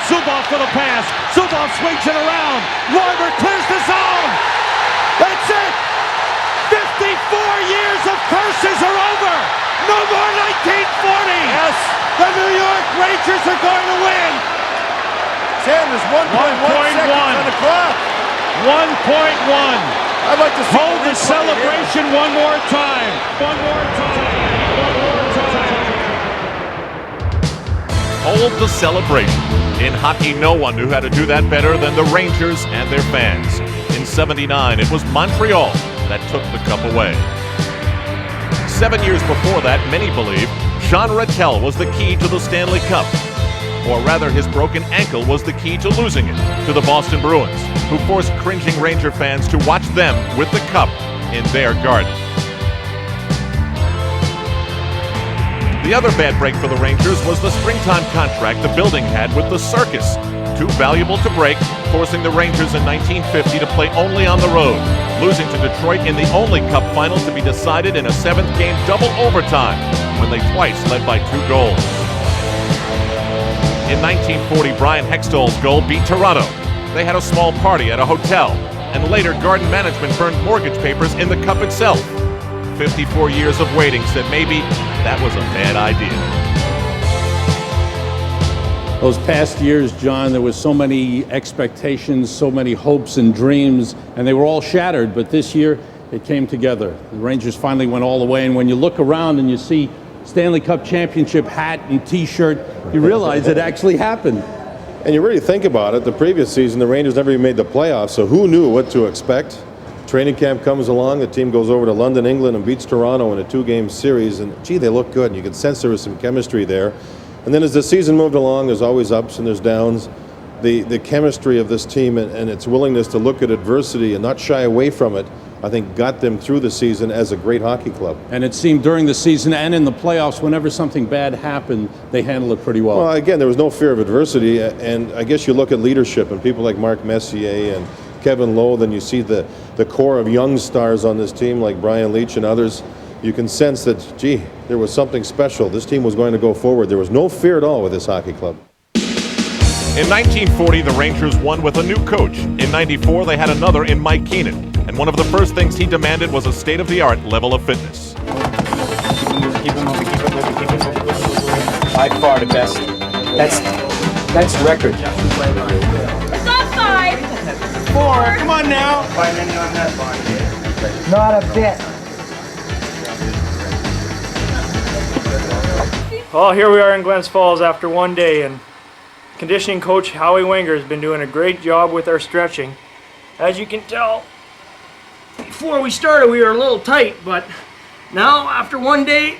Zubov for the pass. Zubov swings it around. Larber clears the zone. That's it. 54 years of curses are over. No more 1940. Yes. The New York Rangers are going to win. Sam, there's 1.1 seconds on the clock. 1.1. I'd like to hold the celebration one more time. One more time. One more time. Hold the celebration. In hockey, no one knew how to do that better than the Rangers and their fans. In '79, it was Montreal that took the cup away. 7 years before that, many believe Jean Ratelle was the key to the Stanley Cup. Or rather, his broken ankle was the key to losing it to the Boston Bruins, who forced cringing Ranger fans to watch them with the cup in their garden. The other bad break for the Rangers was the springtime contract the building had with the Circus, too valuable to break, forcing the Rangers in 1950 to play only on the road, losing to Detroit in the only Cup final to be decided in a seventh-game double overtime when they twice led by 2 goals. In 1940, Brian Hextall's goal beat Toronto. They had a small party at a hotel, and later Garden Management burned mortgage papers in the cup itself. 54 years of waiting said maybe that was a bad idea. Those past years, John, there was so many expectations, so many hopes and dreams, and they were all shattered, but this year it came together. The Rangers finally went all the way, and when you look around and you see Stanley Cup championship hat and t-shirt, you realize it actually happened. And you really think about it, the previous season the Rangers never even made the playoffs, so who knew what to expect? Training camp comes along, the team goes over to London, England and beats Toronto in a 2-game series, and gee, they look good, and you could sense there was some chemistry there. And then as the season moved along, there's always ups and there's downs. The chemistry of this team and its willingness to look at adversity and not shy away from it, I think got them through the season as a great hockey club. And it seemed during the season and in the playoffs, whenever something bad happened, they handled it pretty well. Well, again, there was no fear of adversity, and I guess you look at leadership and people like Mark Messier and Kevin Lowe, then you see the core of young stars on this team like Brian Leetch and others. You can sense that, gee, there was something special. This team was going to go forward. There was no fear at all with this hockey club. In 1940, the Rangers won with a new coach. In '94, they had another in Mike Keenan. And one of the first things he demanded was a state-of-the-art level of fitness. Keep it moving, keep it moving, keep it moving. By far the best. That's record. It's offside. 4, come on now. Not a bit. Well, here we are in Glens Falls after one day, and conditioning coach Howie Wenger has been doing a great job with our stretching. As you can tell, before we started we were a little tight, but now after one day,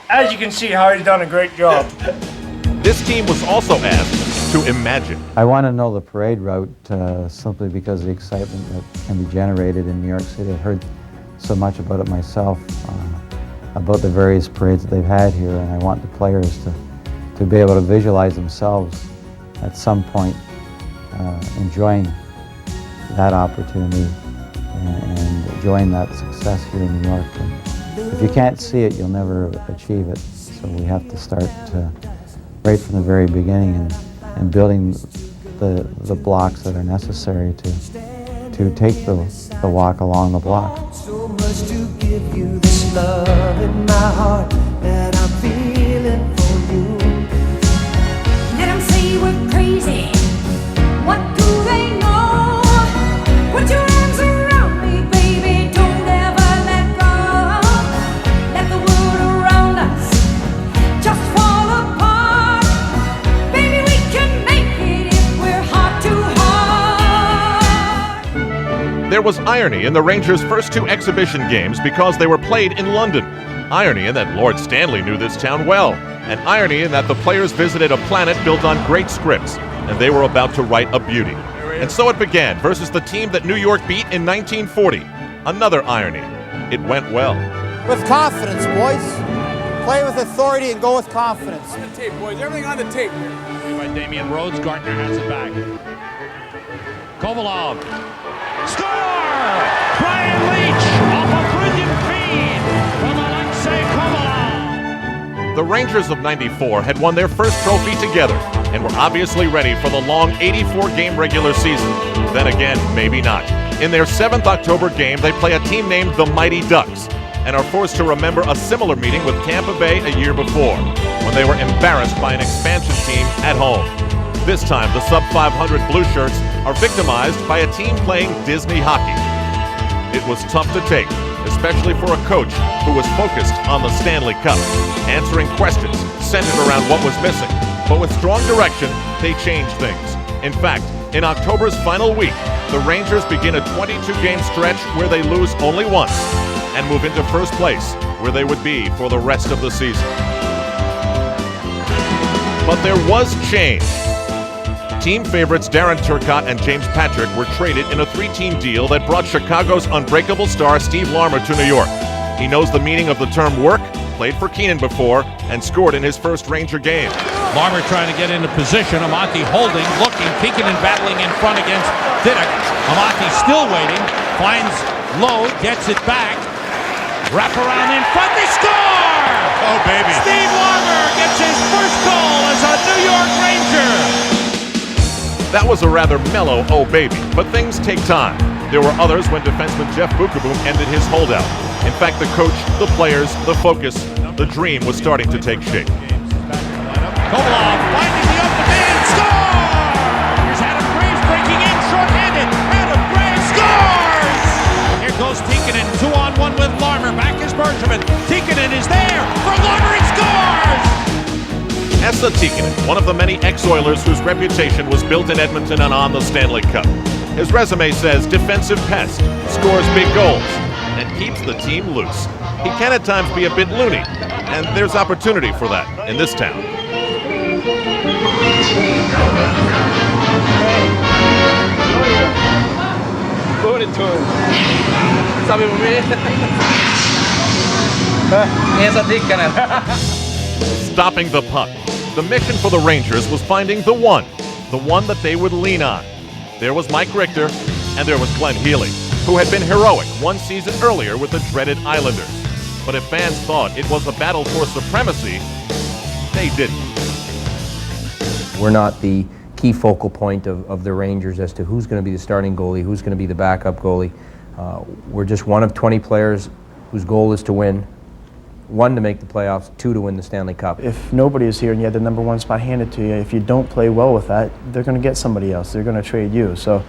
as you can see, Howie's done a great job. This team was also asked to imagine. I want to know the parade route simply because of the excitement that can be generated in New York City. I've heard so much about it myself, about the various parades that they've had here, and I want the players to be able to visualize themselves at some point enjoying that opportunity and enjoying that success here in New York. And if you can't see it, you'll never achieve it. So we have to start right from the very beginning and building the blocks that are necessary to take the walk along the block. So much to give you, this love in my heart that I'm feeling for you. Let them say we're crazy. What do they know? Put your arms around me, baby. Don't ever let go. Let the world around us just fall apart. Baby, we can make it There was irony in the Rangers' first 2 exhibition games because they were played in London. Irony in that Lord Stanley knew this town well. And irony in that the players visited a planet built on great scripts, and they were about to write a beauty. And so it began versus the team that New York beat in 1940. Another irony. It went well. With confidence, boys. Play with authority and go with confidence. On the tape, boys. Everything on the tape here. By Damian Rhodes. Gardner has it back. Kovalov. Score! Brian Leach off a brilliant feed from Alexei Kovalov. The Rangers of '94 had won their first trophy together and were obviously ready for the long 84-game regular season. Then again, maybe not. In their 7th October game, they play a team named the Mighty Ducks and are forced to remember a similar meeting with Tampa Bay a year before, when they were embarrassed by an expansion team at home. This time, the sub-500 Blue Shirts are victimized by a team playing Disney hockey. It was tough to take, especially for a coach who was focused on the Stanley Cup, answering questions centered around what was missing. But with strong direction, they changed things. In fact, in October's final week, the Rangers begin a 22-game stretch where they lose only once and move into first place, where they would be for the rest of the season. But there was change. Team favorites Darren Turcotte and James Patrick were traded in a 3-team deal that brought Chicago's unbreakable star Steve Larmer to New York. He knows the meaning of the term work, played for Keenan before, and scored in his first Ranger game. Larmer trying to get into position. Amati holding, looking, peeking and battling in front against Didak. Amati still waiting, finds Lowe, gets it back. Wrap around in front, they score! Oh, baby. Steve Larmer gets his first goal as a New York Ranger. That was a rather mellow "oh baby," but things take time. There were others when defenseman Jeff Bukaboom ended his holdout. In fact, the coach, the players, the focus, the dream was starting to take shape. Kovalov finding the open man, score! Here's Adam Graves breaking in, short-handed. Adam Graves scores! Here goes Tikkanen, 2-on-1 with Larmer. Back is Bergevin. Tikkanen is there for Larmer, he scores! Esa Tikkanen, one of the many ex-Oilers whose reputation was built in Edmonton and on the Stanley Cup. His resume says defensive pest, scores big goals, and keeps the team loose. He can at times be a bit loony, and there's opportunity for that in this town. Put it to him. Sabi mo Esa Tikkanen. Stopping the puck. The mission for the Rangers was finding the one that they would lean on. There was Mike Richter, and there was Glenn Healy, who had been heroic one season earlier with the dreaded Islanders. But if fans thought it was a battle for supremacy, they didn't. We're not the key focal point of the Rangers as to who's going to be the starting goalie, who's going to be the backup goalie. We're just one of 20 players whose goal is to win. 1, to make the playoffs, 2, to win the Stanley Cup. If nobody is here and you had the number 1 spot handed to you, if you don't play well with that, they're going to get somebody else. They're going to trade you. So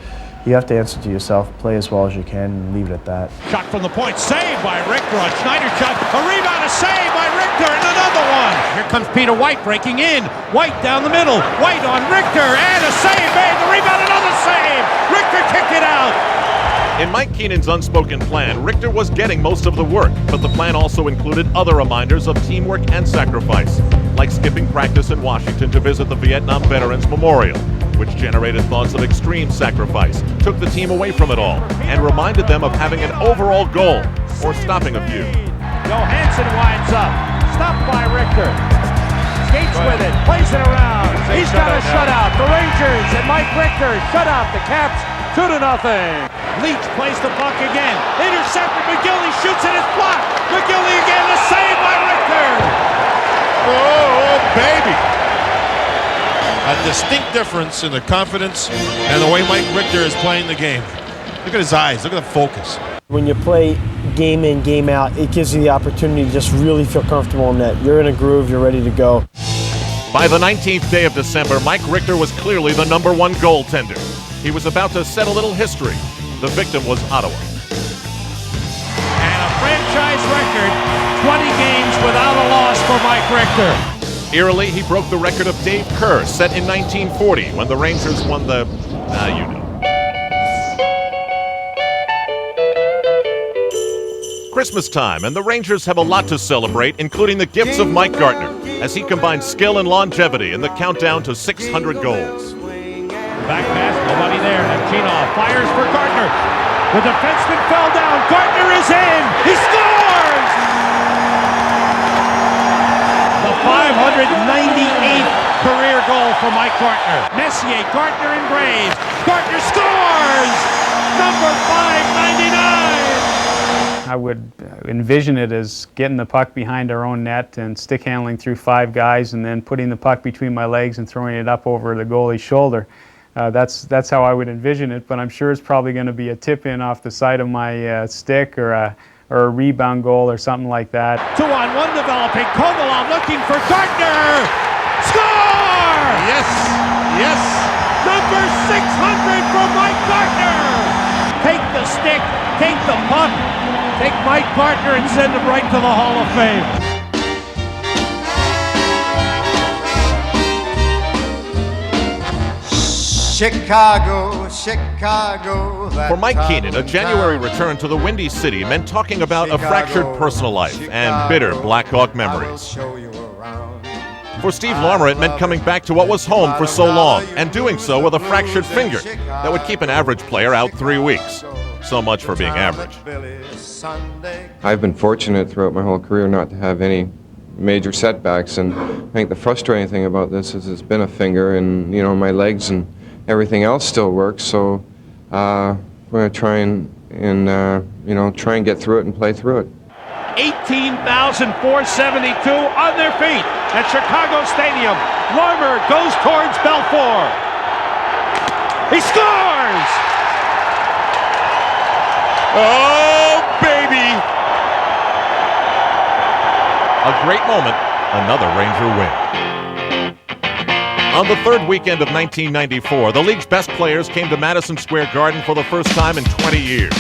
you have to answer to yourself, play as well as you can, and leave it at that. Shot from the point, saved by Richter on Schneider shot. A rebound, a save by Richter, and another one. Here comes Peter White breaking in. White down the middle. White on Richter, and a save made. The rebound, another save. Richter kicked it out. In Mike Keenan's unspoken plan, Richter was getting most of the work, but the plan also included other reminders of teamwork and sacrifice, like skipping practice in Washington to visit the Vietnam Veterans Memorial, which generated thoughts of extreme sacrifice, took the team away from it all, and reminded them of having an overall goal, or stopping a few. Johansson winds up, stopped by Richter. Skates with it, plays it around. He's got a shutout. The Rangers and Mike Richter shut out the Caps 2-0. Leach plays the puck again. Intercepted. McGilly shoots and it's blocked. McGilly again. The save by Richter. Oh, baby. A distinct difference in the confidence and the way Mike Richter is playing the game. Look at his eyes. Look at the focus. When you play game in, game out, it gives you the opportunity to just really feel comfortable in net. You're in a groove. You're ready to go. By the 19th day of December, Mike Richter was clearly the number 1 goaltender. He was about to set a little history. The victim was Ottawa. And a franchise record, 20 games without a loss for Mike Richter. Eerily, he broke the record of Dave Kerr, set in 1940, when the Rangers won the, you know. Christmas time, and the Rangers have a lot to celebrate, including the gifts of Mike Gartner, as he combines skill and longevity in the countdown to 600 goals. Back pass, nobody there. Nemchinov fires for Gartner. The defenseman fell down. Gartner is in. He scores! The 598th career goal for Mike Gartner. Messier, Gartner, and Graves. Gartner scores! Number 599! I would envision it as getting the puck behind our own net and stick handling through 5 guys and then putting the puck between my legs and throwing it up over the goalie's shoulder. That's how I would envision it, but I'm sure it's probably going to be a tip-in off the side of my stick or a rebound goal or something like that. 2-on-1 developing. Kovalov looking for Gartner. Score! Yes, yes. Number 600 for Mike Gartner. Take the stick, take the puck, take Mike Gartner and send him right to the Hall of Fame. Chicago, Chicago. For Mike Keenan, a January return to the Windy City meant talking about a fractured personal life and bitter Blackhawk memories. For Steve Larmer, it meant coming back to what was home for so long, and doing so with a fractured finger that would keep an average player out 3 weeks. So much for being average. I've been fortunate throughout my whole career not to have any major setbacks, and I think the frustrating thing about this is it's been a finger, and my legs and everything else still works, so we're going to try and get through it and play through it. 18,472 on their feet at Chicago Stadium. Larmer goes towards Belfour. He scores! Oh, baby! A great moment, another Ranger win. On the third weekend of 1994, the league's best players came to Madison Square Garden for the first time in 20 years.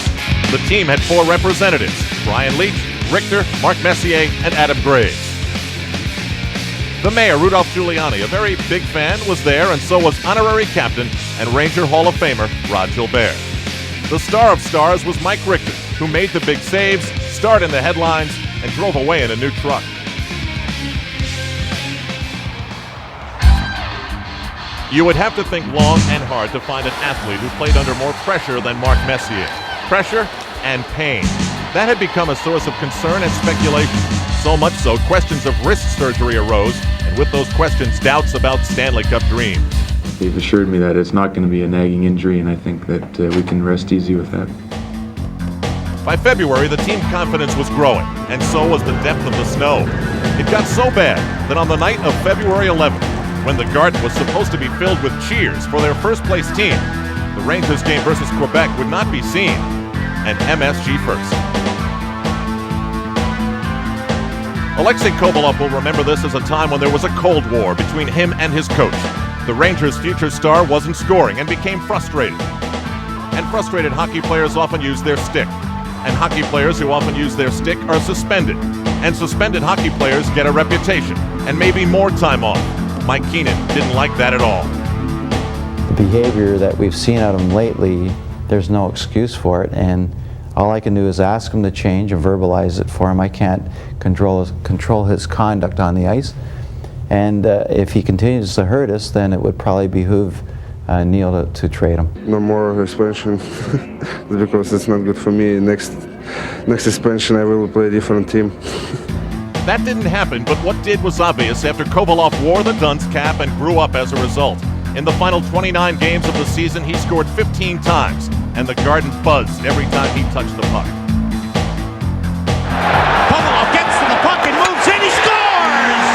The team had 4 representatives: Brian Leetch, Richter, Mark Messier, and Adam Graves. The mayor, Rudolph Giuliani, a very big fan, was there, and so was honorary captain and Ranger Hall of Famer Rod Gilbert. The star of stars was Mike Richter, who made the big saves, starred in the headlines, and drove away in a new truck. You would have to think long and hard to find an athlete who played under more pressure than Mark Messier. Pressure and pain. That had become a source of concern and speculation. So much so, questions of wrist surgery arose, and with those questions, doubts about Stanley Cup dreams. They've assured me that it's not going to be a nagging injury, and I think that we can rest easy with that. By February, the team's confidence was growing, and so was the depth of the snow. It got so bad that on the night of February 11th, when the Garden was supposed to be filled with cheers for their first-place team, the Rangers game versus Quebec would not be seen, and MSG first. Alexei Kovalov will remember this as a time when there was a Cold War between him and his coach. The Rangers' future star wasn't scoring and became frustrated. And frustrated hockey players often use their stick. And hockey players who often use their stick are suspended. And suspended hockey players get a reputation and maybe more time off. Mike Keenan didn't like that at all. The behavior that we've seen out of him lately, there's no excuse for it, and all I can do is ask him to change and verbalize it for him. I can't control his conduct on the ice, and if he continues to hurt us, then it would probably behoove Neil to trade him. No more suspension because it's not good for me. Next suspension I will play a different team. That didn't happen, but what did was obvious after Kovalov wore the dunce cap and grew up as a result. In the final 29 games of the season, he scored 15 times, and the Garden buzzed every time he touched the puck. Kovalov gets to the puck and moves in. He scores!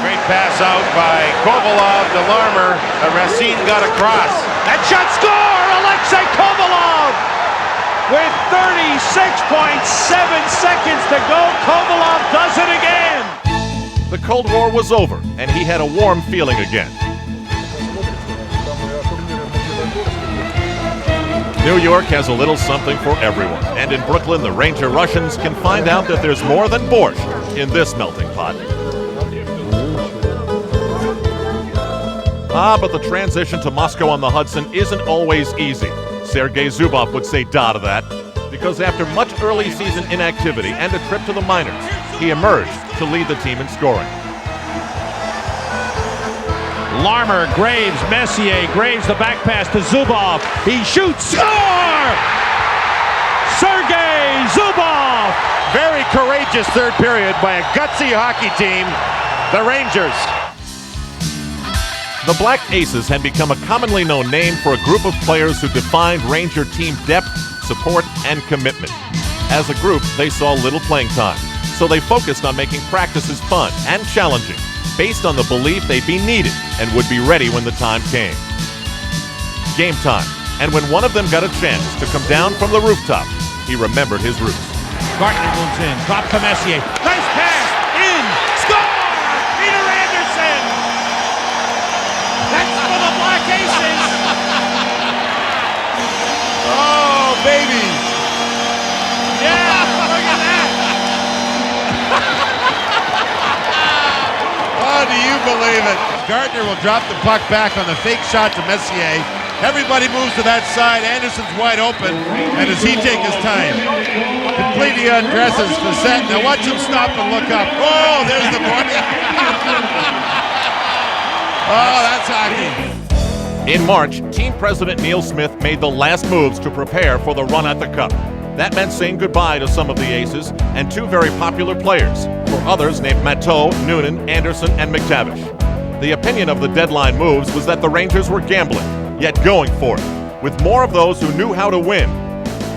Great pass out by Kovalov to Larmer. Racine got across. That shot score! Alexei Kovalov! With 36.7 seconds to go, Kovalov does it again! The Cold War was over, and he had a warm feeling again. New York has a little something for everyone, and in Brooklyn, the Ranger Russians can find out that there's more than borscht in this melting pot. But the transition to Moscow on the Hudson isn't always easy. Sergei Zubov would say da to that. because after much early season inactivity and a trip to the minors, he emerged to lead the team in scoring. Larmer, Graves, Messier. Graves, the back pass to Zubov. He shoots. Score! Sergei Zubov! Very courageous third period by a gutsy hockey team, the Rangers. The Black Aces had become a commonly known name for a group of players who defined Ranger team depth, support, and commitment. As a group, they saw little playing time, so they focused on making practices fun and challenging, based on the belief they'd be needed and would be ready when the time came. Game time, and when one of them got a chance to come down from the rooftop, he remembered his roots. Gartner moves in, drop to Messier. Nice pass, in, score! Peter Anderson! That's for the Black Aces! Oh, baby! Yeah, look at that! Oh, do you believe it? Gardner will drop the puck back on the fake shot to Messier. Everybody moves to that side. Anderson's wide open. And does he take his time? Completely undresses Facette. Now watch him stop and look up. Oh, there's the boy. Oh, that's hockey. In March, team president Neil Smith made the last moves to prepare for the run at the Cup. That meant saying goodbye to some of the aces and two very popular players. For others named Matteau, Noonan, Anderson, and McTavish. The opinion of the deadline moves was that the Rangers were gambling, yet going for it, with more of those who knew how to win,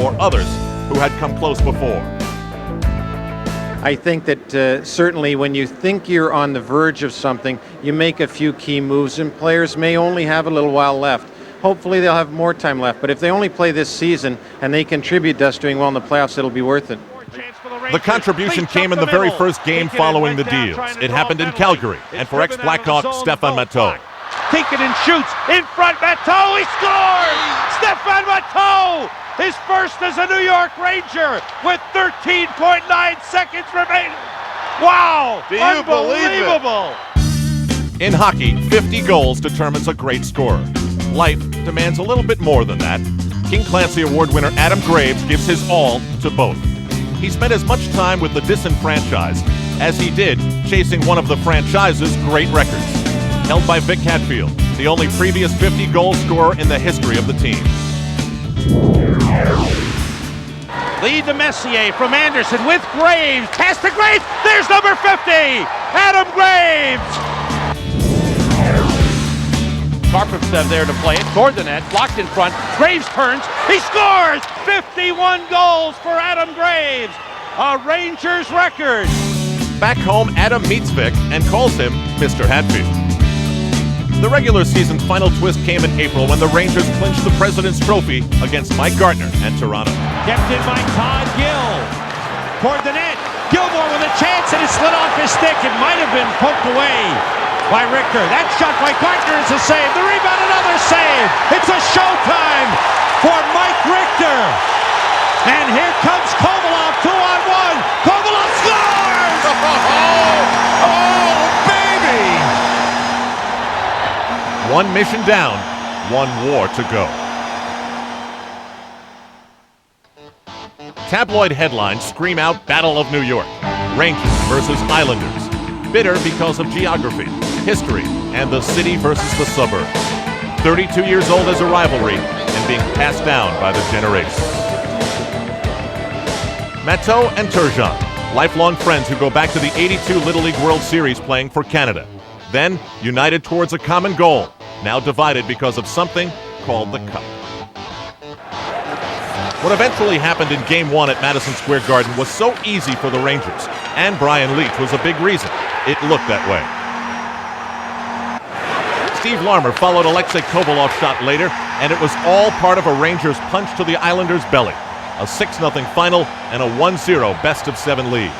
or others who had come close before. I think that certainly when you think you're on the verge of something, you make a few key moves, and players may only have a little while left. Hopefully they'll have more time left, but if they only play this season and they contribute to us doing well in the playoffs, it'll be worth it. The contribution came in the very first game following the deals. It happened in Calgary, and for ex-Blackhawk Stefan Matteau. Tinkin shoots in front. Matteau, he scores! Stefan Matteau, his first as a New York Ranger with 13.9 seconds remaining. Wow! Do you believe it? Unbelievable! In hockey, 50 goals determines a great scorer. Life demands a little bit more than that. King Clancy Award winner Adam Graves gives his all to both. He spent as much time with the disenfranchised as he did chasing one of the franchise's great records, held by Vic Hatfield, the only previous 50-goal scorer in the history of the team. Lead to Messier from Anderson with Graves. Pass to Graves. There's number 50, Adam Graves. Karpovtsev there to play it toward the net, blocked in front. Graves turns, he scores! 51 goals for Adam Graves, a Rangers record. Back home, Adam meets Vic and calls him Mr. Hatfield. The regular season final twist came in April when the Rangers clinched the President's Trophy against Mike Gartner and Toronto. Kept in by Todd Gill. Toward the net, Gilmore with a chance and it slid off his stick. It might have been poked away by Richter. That shot by Gartner is a save. The rebound, another save. It's a showtime for Mike Richter. And here comes Kovalov, 2-on-1. Kovalov scores! Oh, baby! One mission down, one war to go. Tabloid headlines scream out Battle of New York. Rangers versus Islanders. Bitter because of geography, history, and the city versus the suburb. 32 years old as a rivalry and being passed down by the generations. Matteau and Turgeon, lifelong friends who go back to the '82 Little League World Series playing for Canada. Then united towards a common goal, now divided because of something called the Cup. What eventually happened in Game 1 at Madison Square Garden was so easy for the Rangers, and Brian Leetch was a big reason it looked that way. Steve Larmer followed Alexei Kovalov's shot later, and it was all part of a Rangers punch to the Islanders' belly. A 6-0 final and a 1-0 best-of-7 lead.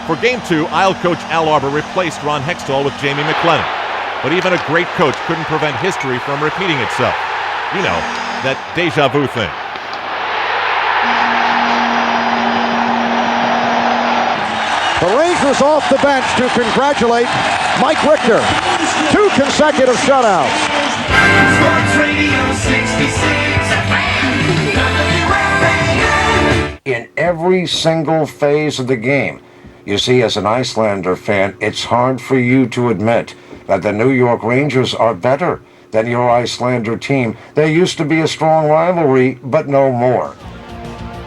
For Game 2, Isle coach Al Arbour replaced Ron Hextall with Jamie McLennan. But even a great coach couldn't prevent history from repeating itself. You know, that deja vu thing. The Rangers off the bench to congratulate Mike Richter. 2 consecutive shutouts. Sports Radio 66. in every single phase of the game. You see, as an Icelander fan, it's hard for you to admit that the New York Rangers are better than your Icelander team. There used to be a strong rivalry, but no more.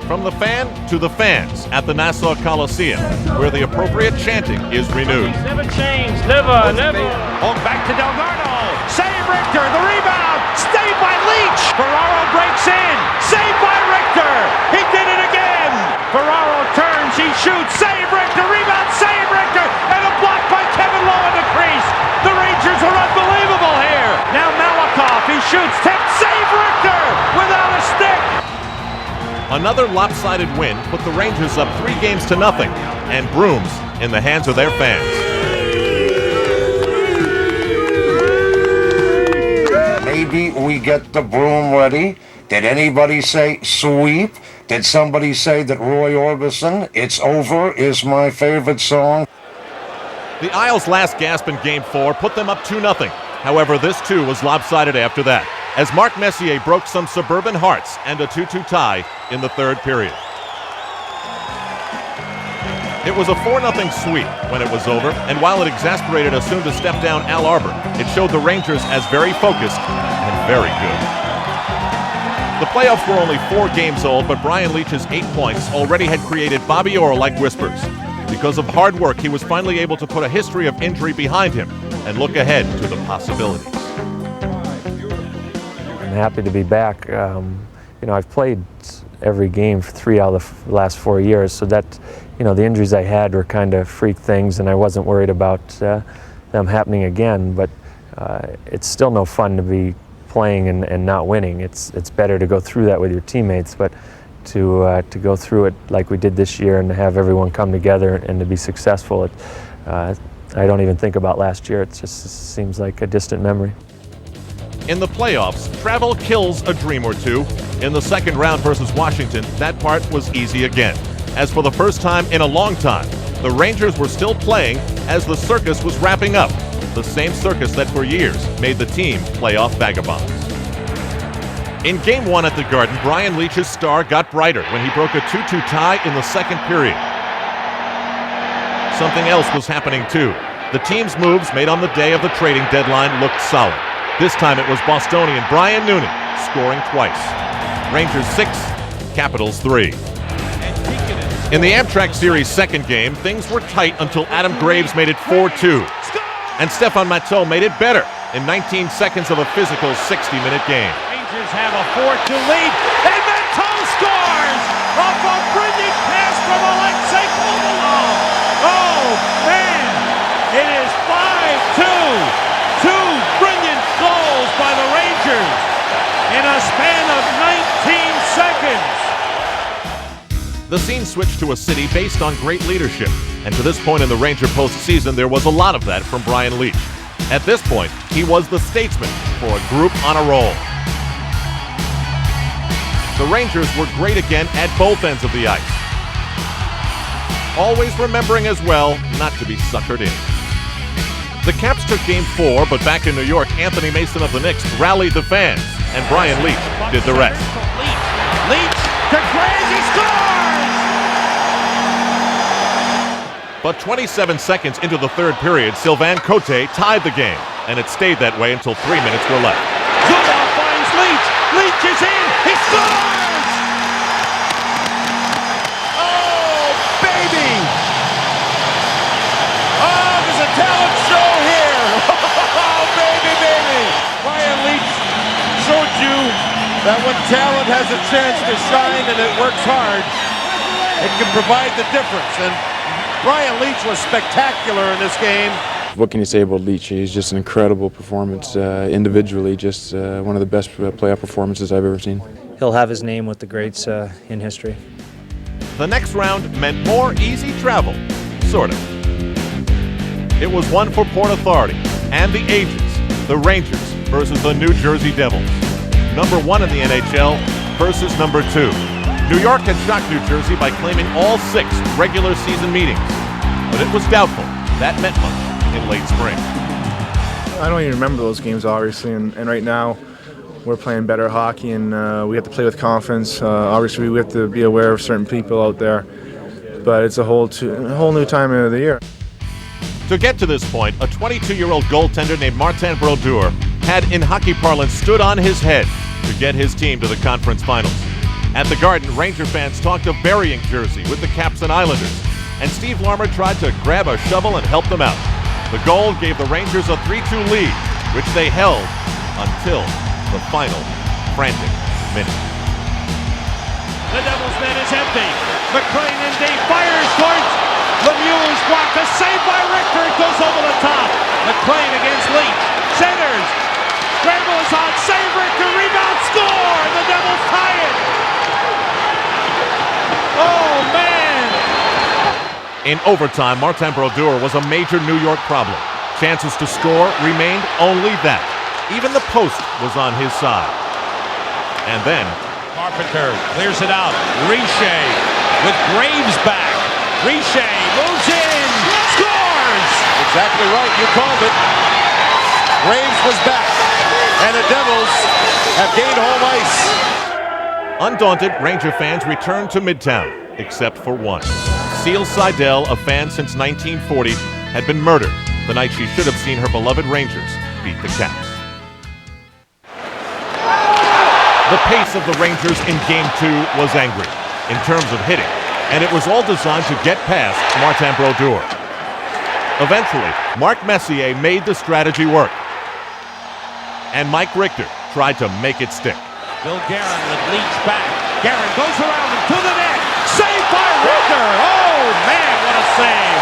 From the fan to the fans at the Nassau Coliseum, where the appropriate chanting is renewed. Never change, never, never. Oh, back to Delgado. Save Richter, the rebound. Saved by Leach. Ferraro breaks in. Saved by Richter. He did it again. Ferraro turns, he shoots. Save Richter, rebound, save Richter. And a block by Kevin Lowe in the crease. The Rangers are unbelievable here. Now Malakoff, he shoots, tipped, save Richter without a stick. Another lopsided win put the Rangers up 3-0, and brooms in the hands of their fans. Maybe we get the broom ready. Did anybody say sweep? Did somebody say that Roy Orbison, It's Over, is my favorite song? The Isles' last gasp in Game 4 put them up 2-0. However, this too was lopsided after that, as Mark Messier broke some suburban hearts and a 2-2 tie in the third period. It was a 4-0 sweep when it was over, and while it exasperated a soon-to-step-down Al Arbor, it showed the Rangers as very focused and very good. The playoffs were only 4 games old, but Brian Leetch's 8 points already had created Bobby Orr like whispers. Because of hard work, he was finally able to put a history of injury behind him and look ahead to the possibilities. I'm happy to be back. I've played every game for 3 out of the last 4 years, so that, the injuries I had were kind of freak things, and I wasn't worried about them happening again. But it's still no fun to be playing and not winning. It's better to go through that with your teammates, but to go through it like we did this year and to have everyone come together and to be successful, I don't even think about last year. It just seems like a distant memory. In the playoffs, travel kills a dream or two. In the second round versus Washington, that part was easy again, as for the first time in a long time, the Rangers were still playing as the circus was wrapping up, the same circus that for years made the team playoff vagabonds. In Game 1 at the Garden, Brian Leetch's star got brighter when he broke a 2-2 tie in the second period. Something else was happening too. The team's moves made on the day of the trading deadline looked solid. This time it was Bostonian Brian Noonan scoring twice. Rangers 6, Capitals 3. In the Amtrak Series second game, things were tight until Adam Graves made it 4-2. And Stefan Matteau made it better in 19 seconds of a physical 60-minute game. Rangers have a 4-2 lead, and Matteau scores off a brilliant pass from Alexei Kovalov. Oh, man, it is 5-2. 2 brilliant goals by the Rangers in a span of 19 seconds. The scene switched to a city based on great leadership, and to this point in the Ranger postseason, there was a lot of that from Brian Leetch. At this point, he was the statesman for a group on a roll. The Rangers were great again at both ends of the ice. Always remembering as well not to be suckered in. The Caps took Game 4, but back in New York, Anthony Mason of the Knicks rallied the fans, and Brian Leetch did the rest. Leetch to Graves, he scores! But 27 seconds into the third period, Sylvain Cote tied the game, and it stayed that way until 3 minutes were left. Zubov finds Leetch. Leetch is in. He scores! Oh, baby! Oh, there's a talent show here. Oh, baby, baby! Brian Leetch showed you that when talent has a chance to shine and it works hard, it can provide the difference. And Brian Leetch was spectacular in this game. What can you say about Leetch? He's just an incredible performance individually, just one of the best playoff performances I've ever seen. He'll have his name with the greats in history. The next round meant more easy travel, sort of. It was one for Port Authority and the Ages, the Rangers versus the New Jersey Devils. Number 1 in the NHL versus number 2. New York had shocked New Jersey by claiming all 6 regular season meetings, but it was doubtful that meant much in late spring. I don't even remember those games, obviously, and right now we're playing better hockey, and we have to play with confidence. Obviously, we have to be aware of certain people out there, but it's a whole new time of the year. To get to this point, a 22-year-old goaltender named Martin Brodeur had, in hockey parlance, stood on his head to get his team to the conference finals. At the Garden, Ranger fans talked of burying Jersey with the Caps and Islanders, and Steve Larmer tried to grab a shovel and help them out. The goal gave the Rangers a 3-2 lead, which they held until the final frantic minute. The Devils' net is empty. McCrain in deep, fires towards Lemieux's block. A save by Richter. It goes over the top. McCrain against Leach. Centers. Scramble is on. Save Richter. Rebound. Score. The Devils tie it. Oh, man. In overtime, Martin Brodeur was a major New York problem. Chances to score remained only that. Even the post was on his side. And then Carpenter clears it out. Richer with Graves back. Richer moves in. Scores! Exactly right. You called it. Graves was back. And the Devils have gained home ice. undaunted, Ranger fans returned to Midtown, except for one. Cecile Seidel, a fan since 1940, had been murdered the night she should have seen her beloved Rangers beat the Caps. The pace of the Rangers in Game 2 was angry in terms of hitting, and it was all designed to get past Martin Brodeur. Eventually, Mark Messier made the strategy work, and Mike Richter tried to make it stick. Bill Guerin with Leach back. Guerin goes around him to the net. Saved by Richter. Oh, man, what a save.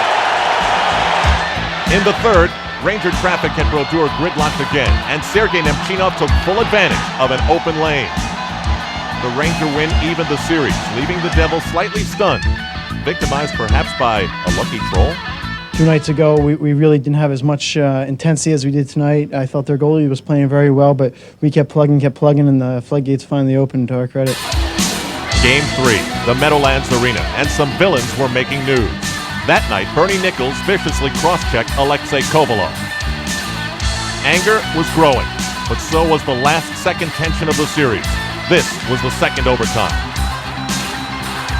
In the third, Ranger traffic had Brodeur gridlocked again, and Sergei Nemchinov took full advantage of an open lane. The Ranger win evened the series, leaving the Devils slightly stunned, victimized perhaps by a lucky troll. 2 nights ago, we really didn't have as much intensity as we did tonight. I thought their goalie was playing very well, but we kept plugging, and the floodgates finally opened, to our credit. Game 3, the Meadowlands Arena, and some villains were making news. That night, Bernie Nichols viciously cross-checked Alexei Kovalov. Anger was growing, but so was the last-second tension of the series. This was the second overtime.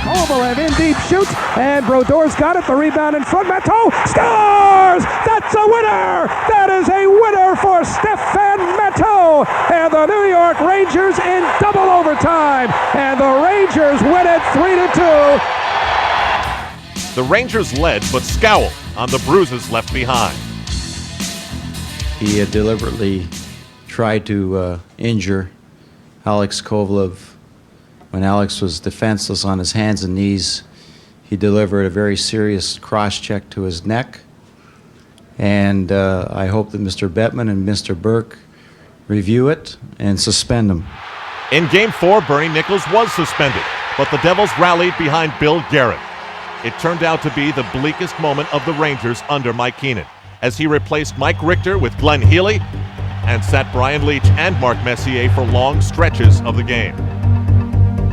Kovalev in deep shoots, and Brodeur's got it. The rebound in front. Matteau scores! That's a winner! That is a winner for Stefan Matteau! And the New York Rangers in double overtime. And the Rangers win it 3-2. The Rangers led, but scowled on the bruises left behind. He had deliberately tried to injure Alex Kovalev. When Alex was defenseless on his hands and knees, he delivered a very serious cross-check to his neck. And I hope that Mr. Bettman and Mr. Burke review it and suspend him. In Game 4, Bernie Nichols was suspended, but the Devils rallied behind Bill Guerin. It turned out to be the bleakest moment of the Rangers under Mike Keenan, as he replaced Mike Richter with Glenn Healy and sat Brian Leach and Mark Messier for long stretches of the game.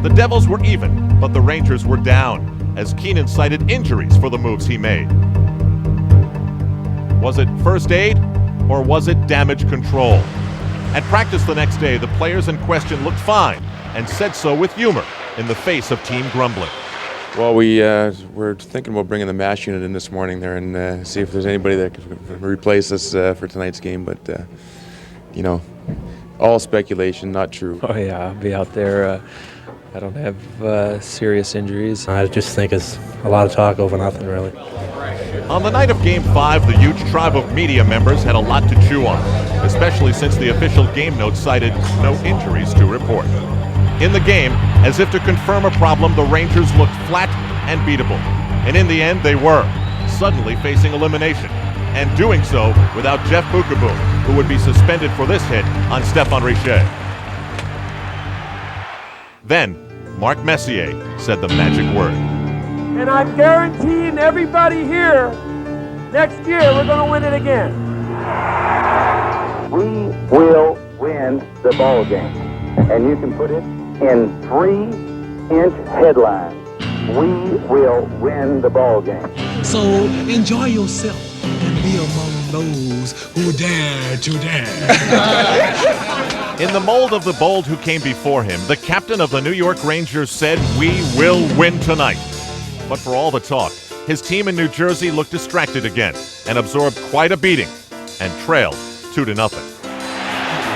The Devils were even, but the Rangers were down, as Keenan cited injuries for the moves he made. Was it first aid, or was it damage control? At practice the next day, the players in question looked fine, and said so with humor in the face of team grumbling. Well, we're thinking about bringing the MASH unit in this morning there and see if there's anybody that could replace us for tonight's game, but, you know, all speculation, not true. Oh yeah, I'll be out there. I don't have serious injuries. I just think it's a lot of talk over nothing, really. On the night of Game 5, the huge tribe of media members had a lot to chew on, especially since the official game note cited no injuries to report. In the game, as if to confirm a problem, the Rangers looked flat and beatable. And in the end, they were, suddenly facing elimination, and doing so without Jeff Bukaboom, who would be suspended for this hit on Stéphane Richer. Then, Mark Messier said the magic word. And I'm guaranteeing everybody here, next year we're going to win it again. We will win the ball game. And you can put it in 3-inch headlines. We will win the ball game. So enjoy yourself and be among those who dare to dare. In the mold of the bold who came before him, the captain of the New York Rangers said, "We will win tonight." But for all the talk, his team in New Jersey looked distracted again and absorbed quite a beating and trailed 2-0.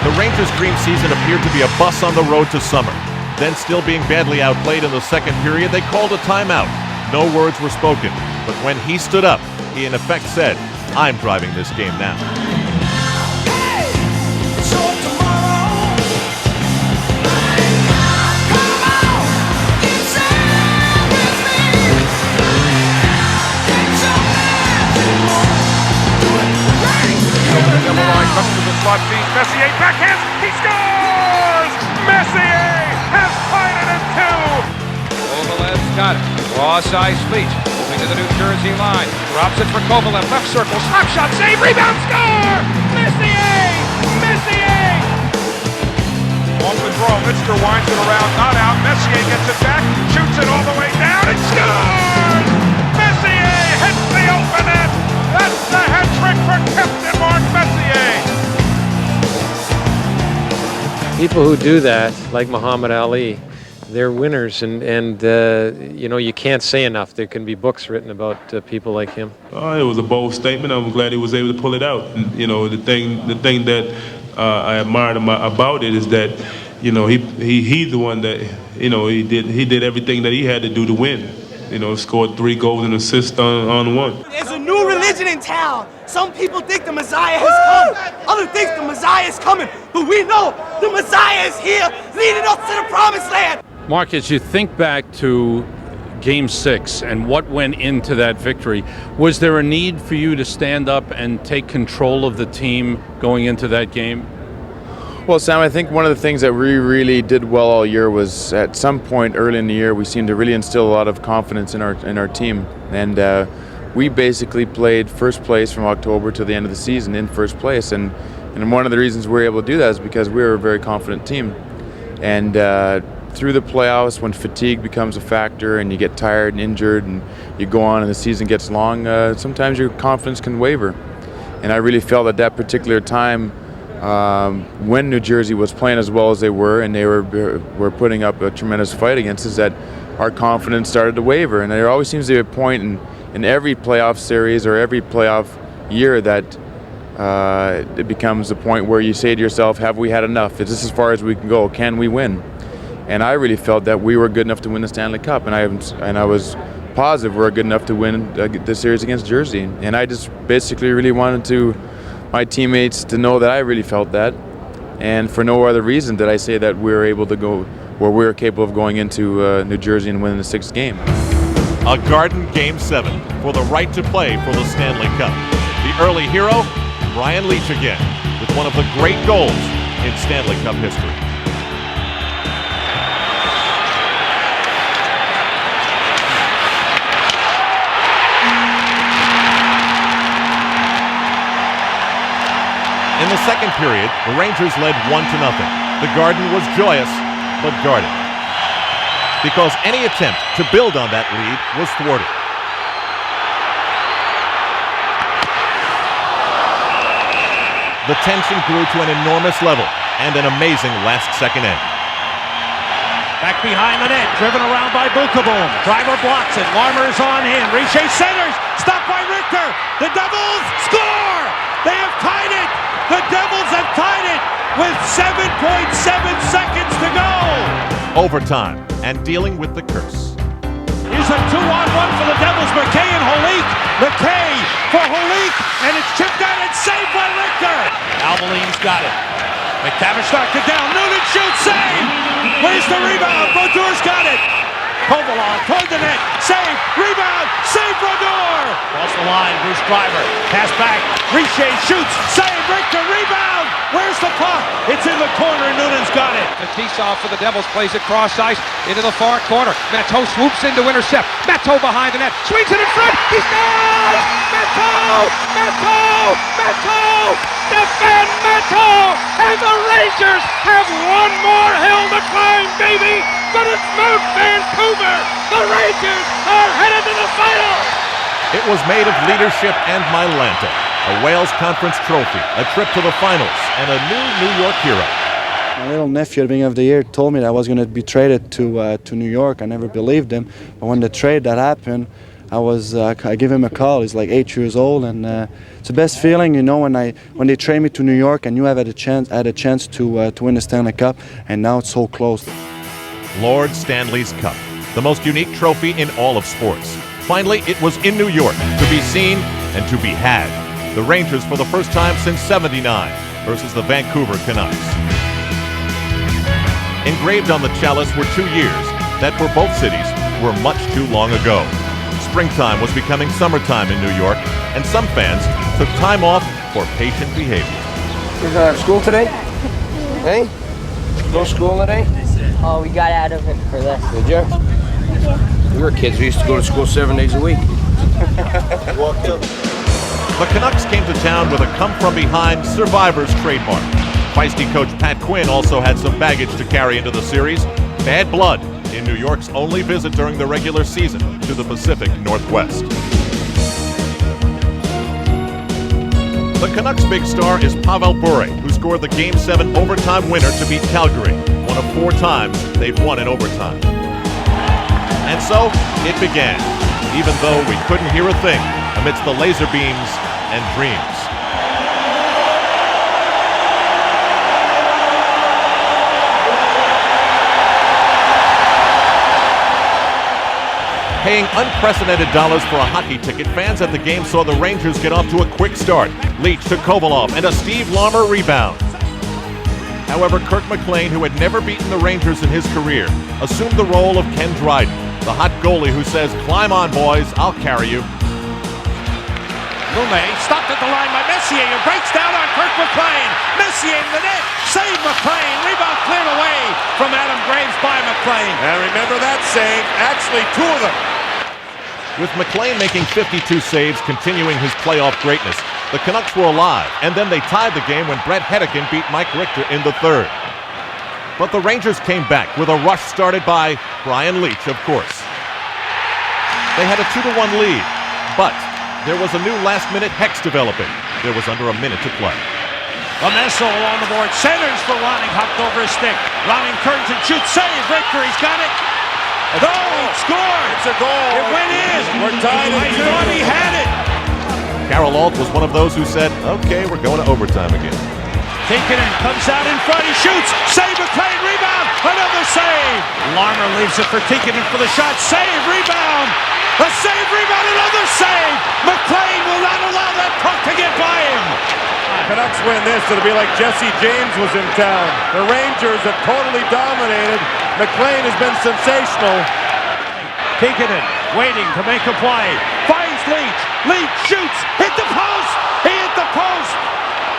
The Rangers' dream season appeared to be a bus on the road to summer. Then, still being badly outplayed in the second period, they called a timeout. No words were spoken, but when he stood up, he in effect said, "I'm driving this game now." Comes to the slot feed. Messier backhands. He scores! Messier has tied it at 2. Kovalev's got it. Raw size Fleet moving to the New Jersey line. Drops it for Kovalev. Left circle. Slap shot. Save. Rebound. Score! Messier! Messier! Off the draw. Lister winds it around. Not out. Messier gets it back. Shoots it all the way down and scores! Messier hits the open net. That's the hat trick for Captain Mark Messier. People who do that, like Muhammad Ali, they're winners, and you know, you can't say enough. There can be books written about people like him. It was a bold statement. I'm glad he was able to pull it out. And, you know, the thing that I admired about it is that, you know, he's the one that, you know, he did everything that he had to do to win. You know, scored 3 goals and assists on 1. There's a new religion in town. Some people think the Messiah has come. Others think the Messiah is coming. But we know the Messiah is here, leading us to the promised land. Mark, as you think back to Game 6 and what went into that victory, was there a need for you to stand up and take control of the team going into that game? Well, Sam, I think one of the things that we really did well all year was at some point early in the year we seemed to really instill a lot of confidence in our team, and we basically played first place from October to the end of the season in first place, and one of the reasons we were able to do that is because we were a very confident team. And through the playoffs, when fatigue becomes a factor and you get tired and injured and you go on and the season gets long, sometimes your confidence can waver. And I really felt at that particular time, when New Jersey was playing as well as they were, and they were putting up a tremendous fight against us, that our confidence started to waver. And there always seems to be a point in every playoff series or every playoff year that it becomes a point where you say to yourself, have we had enough? Is this as far as we can go? Can we win? And I really felt that we were good enough to win the Stanley Cup, and I was positive we were good enough to win the series against Jersey. And I just basically really wanted my teammates to know that I really felt that, and for no other reason did I say that we were able to go, where we were capable of going into New Jersey and winning the 6th game. A Garden Game 7 for the right to play for the Stanley Cup. The early hero, Brian Leetch again, with one of the great goals in Stanley Cup history. In the second period, the Rangers led 1-0. The Garden was joyous, but guarded, because any attempt to build on that lead was thwarted. The tension grew to an enormous level, and an amazing last-second end. Back behind the net, driven around by Bukaboom. Driver blocks it, Larmer's on him. Richer centers, stopped by Richter. The Devils score! They have tied it! The Devils have tied it with 7.7 seconds to go! Overtime, and dealing with the curse. Here's a 2-on-1 for the Devils, McKay and Holik. McKay for Holik, and it's chipped out and saved by Richter. Alvaline's got it. McTavish knocked it down. Noonan shoots, save! Where's the rebound? Brodeur's got it. Kovalov toward the net, save, rebound, save Brodeur! Cross the line, Bruce Driver, pass back, Richer shoots, save, Richter, rebound! Where's the puck? It's in the corner, Noonan's got it. Fetisov for the Devils plays it cross ice into the far corner. Matteau swoops in to intercept. Matteau behind the net, swings it in front, he scores! Matteau! Matteau! Matteau! Stefan Matteau! And the Rangers have one more hill to climb, baby! But it's Mount Vancouver! The Rangers are headed to the final! It was made of leadership and Mylanta, a Wales Conference trophy, a trip to the finals, and a new New York hero. My little nephew at the beginning of the year told me that I was going to be traded to New York. I never believed him. But when the trade that happened, I gave him a call. He's like 8 years old, and it's the best feeling, you know, when they trade me to New York and you have had a chance to win the Stanley Cup, and now it's so close. Lord Stanley's Cup, the most unique trophy in all of sports. Finally, it was in New York, to be seen and to be had. The Rangers for the first time since '79 versus the Vancouver Canucks. Engraved on the chalice were 2 years that for both cities were much too long ago. Springtime was becoming summertime in New York, and some fans took time off for patient behavior. Is school today? Hey? No school today? Oh, we got out of it for this. Did you? We were kids. We used to go to school 7 days a week. Walked up. The Canucks came to town with a come-from-behind survivor's trademark. Feisty coach Pat Quinn also had some baggage to carry into the series. Bad blood in New York's only visit during the regular season to the Pacific Northwest. The Canucks' big star is Pavel Bure, who scored the Game 7 overtime winner to beat Calgary, one of 4 times they've won in overtime. And so, it began, even though we couldn't hear a thing amidst the laser beams and dreams. Paying unprecedented dollars for a hockey ticket, fans at the game saw the Rangers get off to a quick start. Leach to Kovalov and a Steve Larmer rebound. However, Kirk McLean, who had never beaten the Rangers in his career, assumed the role of Ken Dryden, the hot goalie who says, "Climb on, boys, I'll carry you." Lume stopped at the line by Messier, who breaks down on Kirk McLean. Messier in the net, save McLean, rebound cleared away from Adam Graves by McLean. And remember that save, actually 2 of them. With McLean making 52 saves, continuing his playoff greatness, the Canucks were alive, and then they tied the game when Brett Hedican beat Mike Richter in the 3rd. But the Rangers came back with a rush started by Brian Leach, of course. They had a 2-1 lead, but there was a new last-minute hex developing. There was under a minute to play. Lamesso on the board, centers for Ronning, hopped over his stick. Ronning turns and shoots, save, Richter, he's got it. Goal, scored! It's a goal. It went in. We're tied I at 2. thought he had it. Carol Alt was one of those who said, "Okay, we're going to overtime again." Tikkanen comes out in front, he shoots, save McLean, rebound, another save. Larmer leaves it for Tikkanen for the shot, save, rebound, a save, rebound, another save. McLean will not allow that puck to get by him. Canucks win this, it'll be like Jesse James was in town. The Rangers have totally dominated. McLean has been sensational. Tikkanen waiting to make a play, finds Leach, Leach shoots, hit the post, he hit the post.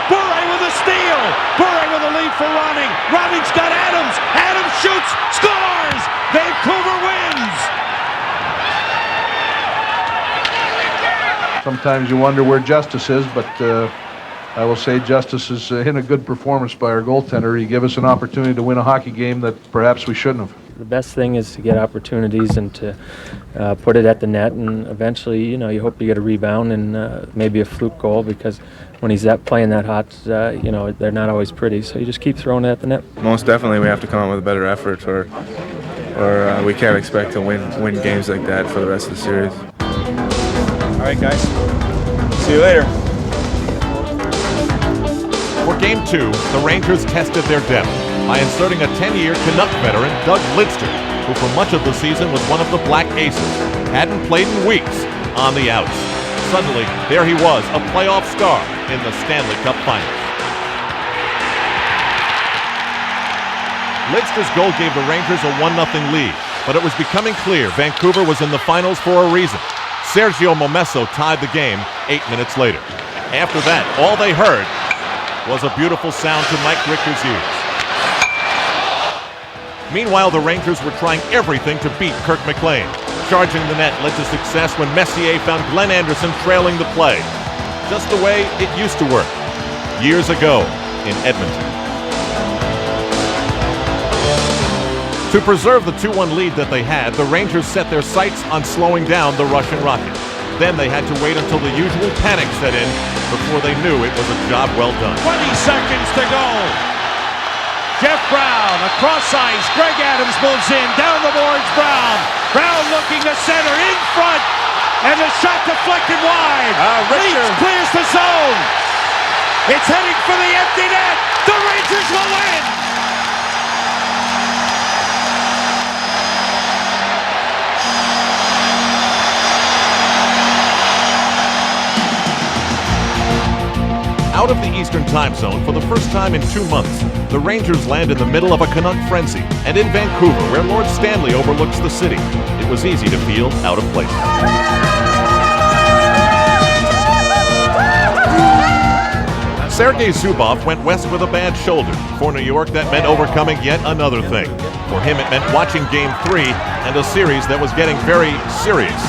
Bure with a steal, Bure with a lead for Ronning. Ronning's got Adams, Adams shoots, scores, Vancouver wins. Sometimes you wonder where Justice is, but I will say Justice is in a good performance by our goaltender. He gave us an opportunity to win a hockey game that perhaps we shouldn't have. The best thing is to get opportunities and to put it at the net, and eventually, you know, you hope you get a rebound and maybe a fluke goal, because when he's playing that hot, you know, they're not always pretty. So you just keep throwing it at the net. Most definitely, we have to come up with a better effort, or we can't expect to win games like that for the rest of the series. All right, guys. See you later. For Game 2, the Rangers tested their depth by inserting a 10-year Canuck veteran, Doug Lidster, who for much of the season was one of the Black Aces, hadn't played in weeks on the outs. Suddenly, there he was, a playoff star in the Stanley Cup Finals. Lidster's goal gave the Rangers a 1-0 lead, but it was becoming clear Vancouver was in the finals for a reason. Sergio Momesso tied the game 8 minutes later. After that, all they heard was a beautiful sound to Mike Richter's ears. Meanwhile, the Rangers were trying everything to beat Kirk McLean. Charging the net led to success when Messier found Glenn Anderson trailing the play. Just the way it used to work years ago in Edmonton. To preserve the 2-1 lead that they had, the Rangers set their sights on slowing down the Russian rocket. Then they had to wait until the usual panic set in before they knew it was a job well done. 20 seconds to go. Jeff Brown, across ice. Greg Adams moves in, down the boards, Brown. Brown looking to center, in front, and the shot deflected wide. Leach clears the zone. It's heading for the empty net. The Rangers will win. Out of the Eastern time zone for the first time in 2 months, the Rangers land in the middle of a Canuck frenzy and in Vancouver, where Lord Stanley overlooks the city. It was easy to feel out of place. Sergei Zubov went west with a bad shoulder. For New York, that meant overcoming yet another thing. For him, it meant watching Game 3 and a series that was getting very serious.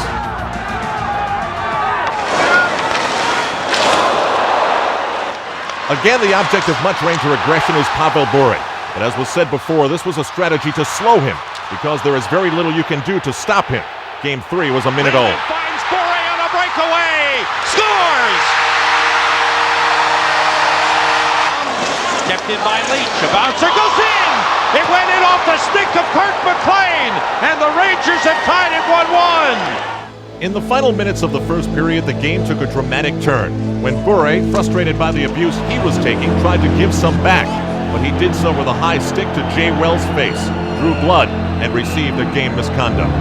Again, the object of much Ranger aggression is Pavel Bure. But as was said before, this was a strategy to slow him because there is very little you can do to stop him. Game 3 was a minute old. Finds Bure on a breakaway. Scores! Kept in by Leach. A bouncer goes in. It went in off the stick of Kirk McLean. And the Rangers have tied it 1-1. In the final minutes of the first period, the game took a dramatic turn when Bure, frustrated by the abuse he was taking, tried to give some back. But he did so with a high stick to Jay Wells' face, drew blood, and received a game misconduct.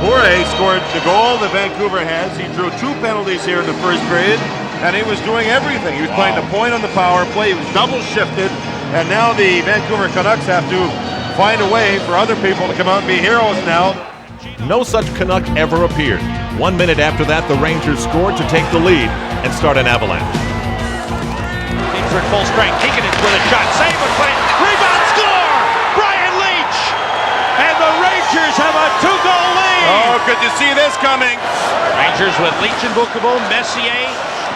Bure scored the goal that Vancouver has. He drew 2 penalties here in the first period, and he was doing everything. He was playing the point on the power play. He was double shifted, and now the Vancouver Canucks have to find a way for other people to come out and be heroes now. No such Canuck ever appeared. 1 minute after that, the Rangers scored to take the lead and start an avalanche. Teams are at full strength. Keeganich with a shot. Save McLean. Rebound, score! Brian Leach! And the Rangers have a 2-goal lead! Oh, good to see this coming. Rangers with Leach and Vukovic, Messier,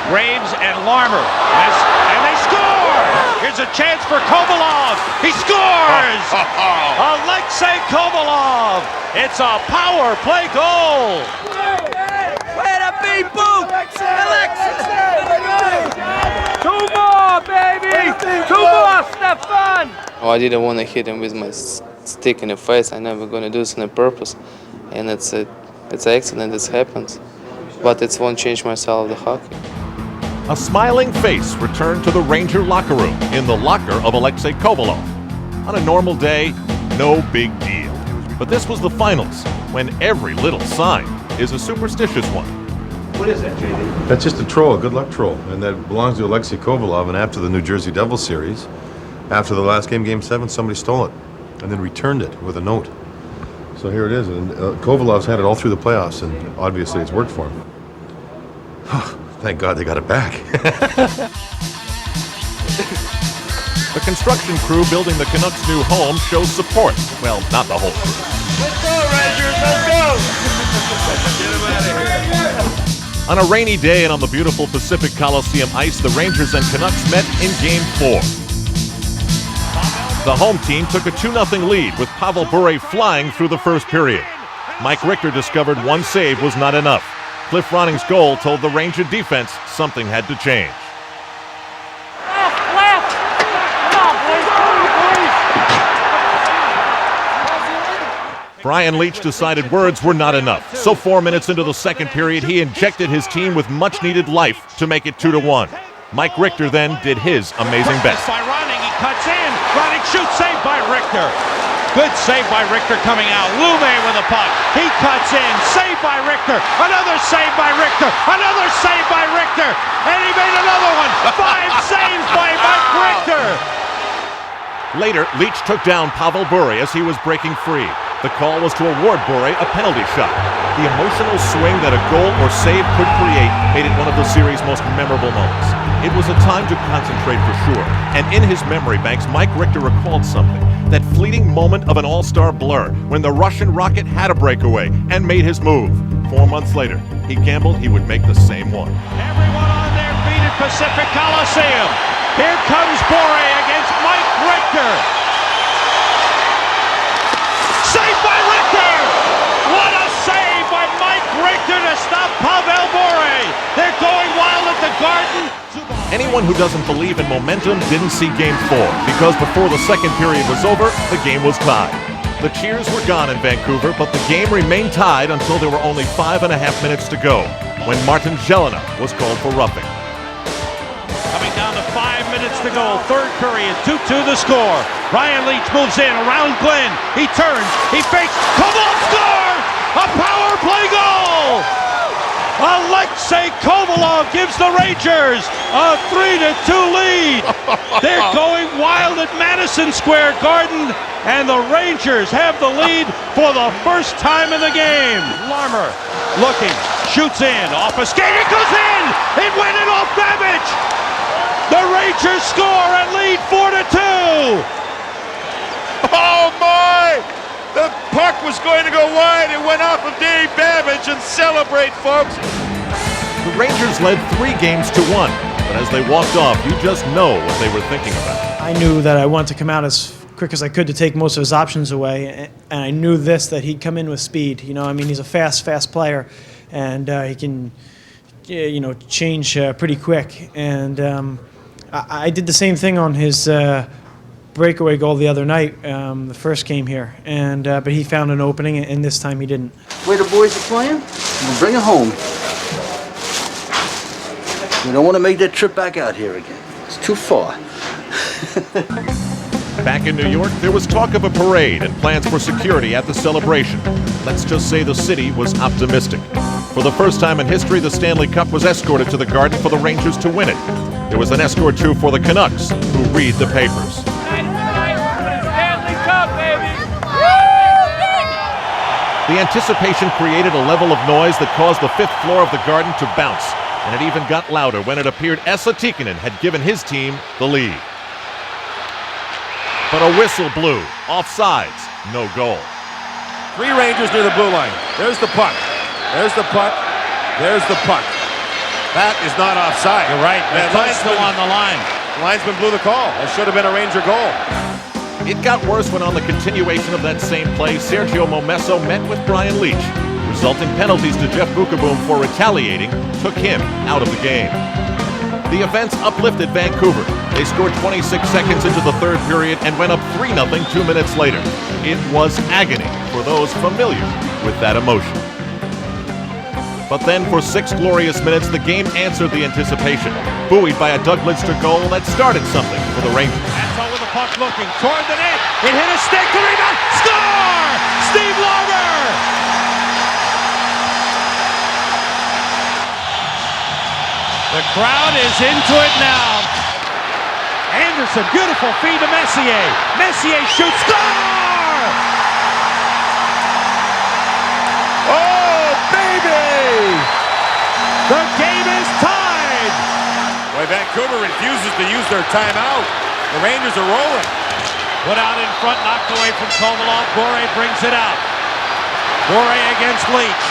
Graves, and Larmer. And they score! Here's a chance for Kovalov. He scores! Alexei Kovalov! It's a power play goal! Way to be Boot! Alexis! 2 more, baby! 2 more, Stefan! I didn't want to hit him with my stick in the face. I never gonna do this on purpose, and it's an accident. It happens, but it won't change my style of the hockey. A smiling face returned to the Ranger locker room in the locker of Alexei Kovalov. On a normal day, no big deal. But this was the finals, when every little sign is a superstitious one. What is that, JD? That's just a troll, a good luck troll, and that belongs to Alexei Kovalov. And after the New Jersey Devils series, after the last game, Game 7, somebody stole it and then returned it with a note. So here it is, and Kovalov's had it all through the playoffs, and obviously it's worked for him. Thank God they got it back. The construction crew building the Canucks' new home shows support. Well, not the whole crew. Let's go, Rangers, let's go! Get him out of here. On a rainy day and on the beautiful Pacific Coliseum ice, the Rangers and Canucks met in Game 4. The home team took a 2-0 lead with Pavel Bure flying through the first period. Mike Richter discovered one save was not enough. Cliff Ronning's goal told the Ranger defense something had to change. Left! Come on, boys! Brian Leach decided words were not enough. So 4 minutes into the second period, he injected his team with much-needed life to make it 2-1. Mike Richter then did his amazing best. By Ronning, he cuts in. Ronning shoots, saved by Richter. Good save by Richter coming out. Lume with a puck. He cuts in. Saved by Richter. Another save by Richter. Another save by Richter. And he made another one. 5 saves by Mike Richter. Later, Leach took down Pavel Bure as he was breaking free. The call was to award Bure a penalty shot. The emotional swing that a goal or save could create made it one of the series' most memorable moments. It was a time to concentrate for sure, and in his memory banks, Mike Richter recalled something. That fleeting moment of an all-star blur when the Russian Rocket had a breakaway and made his move. 4 months later, he gambled he would make the same one. Everyone on their feet at Pacific Coliseum. Here comes Bure against Mike Richter. Saved by Richter! What a save by Mike Richter to stop Pavel Bure. They're going wild at the Garden. Anyone who doesn't believe in momentum didn't see Game 4, because before the second period was over, the game was tied. The cheers were gone in Vancouver, but the game remained tied until there were only 5.5 minutes to go, when Martin Jelena was called for roughing. Coming down to 5 minutes to go, third period, 2-2 the score. Ryan Leach moves in around Glenn. He turns, he fakes, Kovalov scores! A power play goal! Alexei Kovalov gives the Rangers a 3-2 lead. They're going wild at Madison Square Garden, and the Rangers have the lead for the first time in the game. Larmer looking, shoots in, off a skate, it goes in! It went in off Babbage! The Rangers score and lead 4-2! Oh my! The puck was going to go wide. It went off of Dave Babbage, and celebrate, folks. The Rangers led 3-1, but as they walked off, you just know what they were thinking about. I knew that I wanted to come out as quick as I could to take most of his options away, and I knew that he'd come in with speed. You know, I mean, he's a fast player, and he can, change pretty quick. And I did the same thing on his breakaway goal the other night, the first game here, and but he found an opening, and this time he didn't. Way the boys are playing, we'll bring it home. We don't want to make that trip back out here again. It's too far. Back in New York, there was talk of a parade and plans for security at the celebration. Let's just say the city was optimistic. For the first time in history, the Stanley Cup was escorted to the Garden for the Rangers to win it. There was an escort, too, for the Canucks, who read the papers. The anticipation created a level of noise that caused the fifth floor of the Garden to bounce, and it even got louder when it appeared Esa Tikkanen had given his team the lead. But a whistle blew. Offsides. No goal. 3 Rangers near the blue line. There's the puck. There's the puck. There's the puck. That is not offside. You're right. The puck's still on the line. The linesman blew the call. That should have been a Ranger goal. It got worse when on the continuation of that same play, Sergio Momesso met with Brian Leach. Resulting penalties to Jeff Bukaboom for retaliating took him out of the game. The events uplifted Vancouver. They scored 26 seconds into the third period and went up 3-0 2 minutes later. It was agony for those familiar with that emotion. But then for 6 glorious minutes, the game answered the anticipation, buoyed by a Doug Lidster goal that started something for the Rangers. That's all with the puck looking toward the net. It hit a stick, the rebound, score! Steve Larmer! The crowd is into it now. Anderson, beautiful feed to Messier. Messier shoots, score! Oh, baby! The game is tied! Boy, Vancouver refuses to use their timeout. The Rangers are rolling. Put out in front, knocked away from Kovalov. Bore brings it out. Bore against Leach.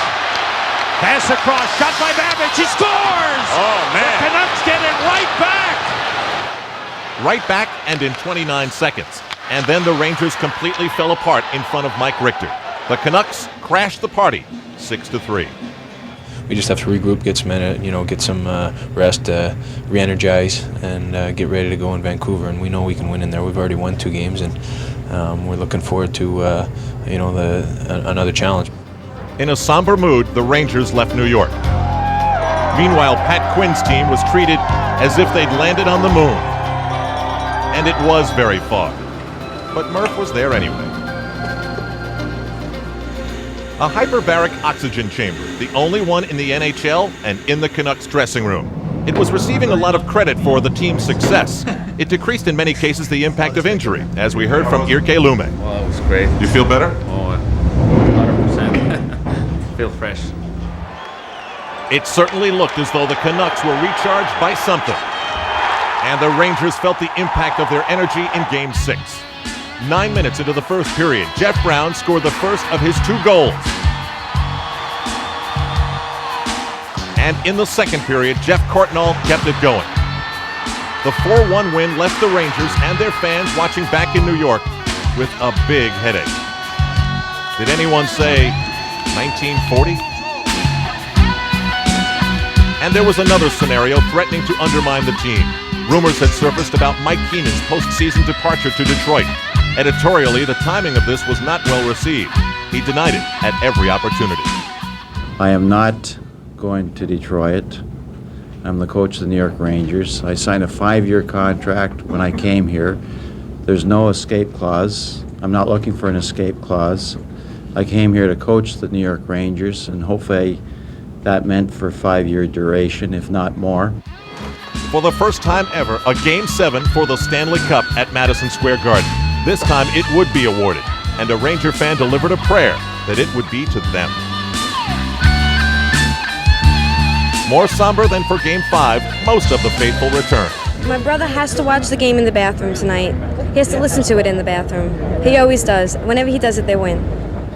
Pass across, shot by Babbage, he scores! Oh, man. The Canucks get it right back! Right back and in 29 seconds. And then the Rangers completely fell apart in front of Mike Richter. The Canucks crashed the party, 6-3. We just have to regroup, get some rest, re-energize, and get ready to go in Vancouver. And we know we can win in there. We've already won 2 games, and we're looking forward to another challenge. In a somber mood, the Rangers left New York. Meanwhile, Pat Quinn's team was treated as if they'd landed on the moon. And it was very far. But Murph was there anyway. A hyperbaric oxygen chamber, the only one in the NHL and in the Canucks dressing room. It was receiving a lot of credit for the team's success. It decreased in many cases the impact of injury, as we heard from Irke Lume. Well, it was great. You feel better? Oh, 100%. Feel fresh. It certainly looked as though the Canucks were recharged by something. And the Rangers felt the impact of their energy in Game 6. 9 minutes into the first period, Jeff Brown scored the first of his 2 goals. And in the second period, Jeff Courtnall kept it going. The 4-1 win left the Rangers and their fans watching back in New York with a big headache. Did anyone say 1940? And there was another scenario threatening to undermine the team. Rumors had surfaced about Mike Keenan's postseason departure to Detroit. Editorially, the timing of this was not well received. He denied it at every opportunity. I am not going to Detroit. I'm the coach of the New York Rangers. I signed a 5-year contract when I came here. There's no escape clause. I'm not looking for an escape clause. I came here to coach the New York Rangers, and hopefully that meant for a 5-year duration, if not more. For the first time ever, a Game 7 for the Stanley Cup at Madison Square Garden. This time it would be awarded, and a Ranger fan delivered a prayer that it would be to them. More somber than for Game 5, most of the faithful return. My brother has to watch the game in the bathroom tonight. He has to listen to it in the bathroom. He always does. Whenever he does it, they win.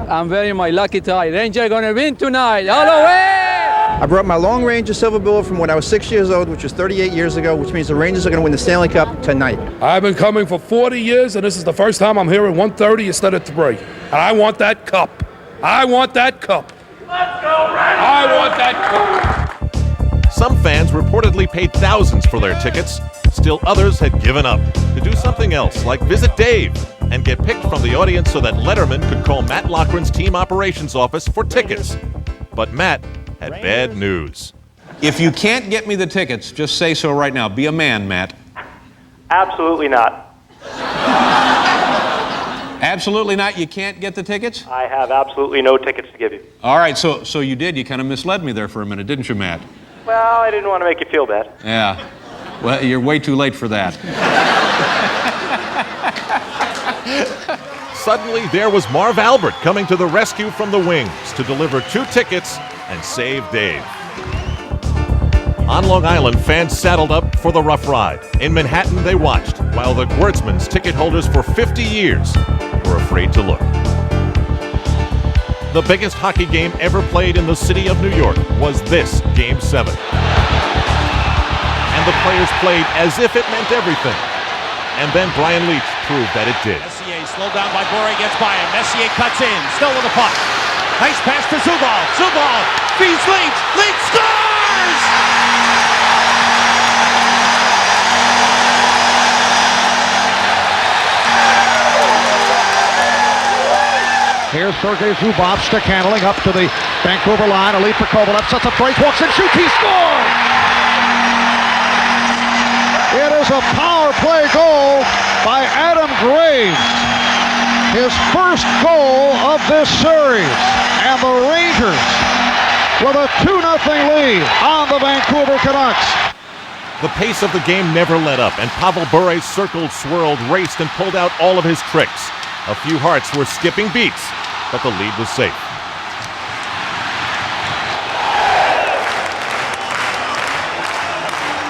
I'm very my lucky tie. Ranger gonna win tonight. All the way! I brought my Long Ranger silver bullet from when I was 6 years old, which was 38 years ago, which means the Rangers are going to win the Stanley Cup tonight. I've been coming for 40 years, and this is the first time I'm here at 1:30 instead of 3. And I want that cup. I want that cup. Let's go, Rangers! I want that cup. Some fans reportedly paid thousands for their tickets. Still others had given up to do something else, like visit Dave and get picked from the audience so that Letterman could call Matt Loughran's team operations office for tickets. But Matt had bad news. If you can't get me the tickets, just say so right now. Be a man, Matt. Absolutely not. Absolutely not? You can't get the tickets? I have absolutely no tickets to give you. All right, so you did. You kind of misled me there for a minute, didn't you, Matt? Well, I didn't want to make you feel bad. Yeah. Well, you're way too late for that. Suddenly, there was Marv Albert coming to the rescue from the wings to deliver 2 tickets and save Dave. On Long Island, fans saddled up for the rough ride. In Manhattan, they watched, while the Gewurtzmans, ticket holders for 50 years, were afraid to look. The biggest hockey game ever played in the city of New York was this Game 7. And the players played as if it meant everything. And then Brian Leetch proved that it did. Messier slowed down by Bure, gets by him. Messier cuts in, still with the puck. Nice pass to Zubov. Zubov feeds Leetch. Leetch scores! Here's Sergei Zubov stick handling up to the Vancouver line. A lead for Kovalev. Sets up Trace, walks and shoots. He scores! It is a power play goal by Adam Graves. His first goal of this series. And the Rangers with a 2-0 lead on the Vancouver Canucks. The pace of the game never let up, and Pavel Bure circled, swirled, raced, and pulled out all of his tricks. A few hearts were skipping beats, but the lead was safe.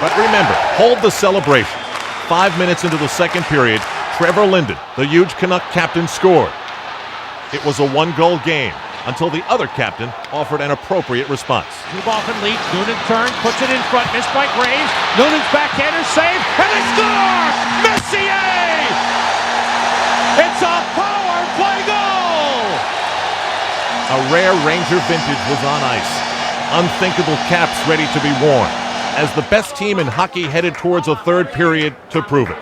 But remember, hold the celebration. 5 minutes into the second period, Trevor Linden, the huge Canuck captain, scored. It was a 1-goal game until the other captain offered an appropriate response. Zubov and Leetch. Noonan turns, puts it in front, missed by Graves. Noonan's backhander save, and they score! Messier! It's a power play goal! A rare Ranger vintage was on ice. Unthinkable caps ready to be worn, as the best team in hockey headed towards a third period to prove it.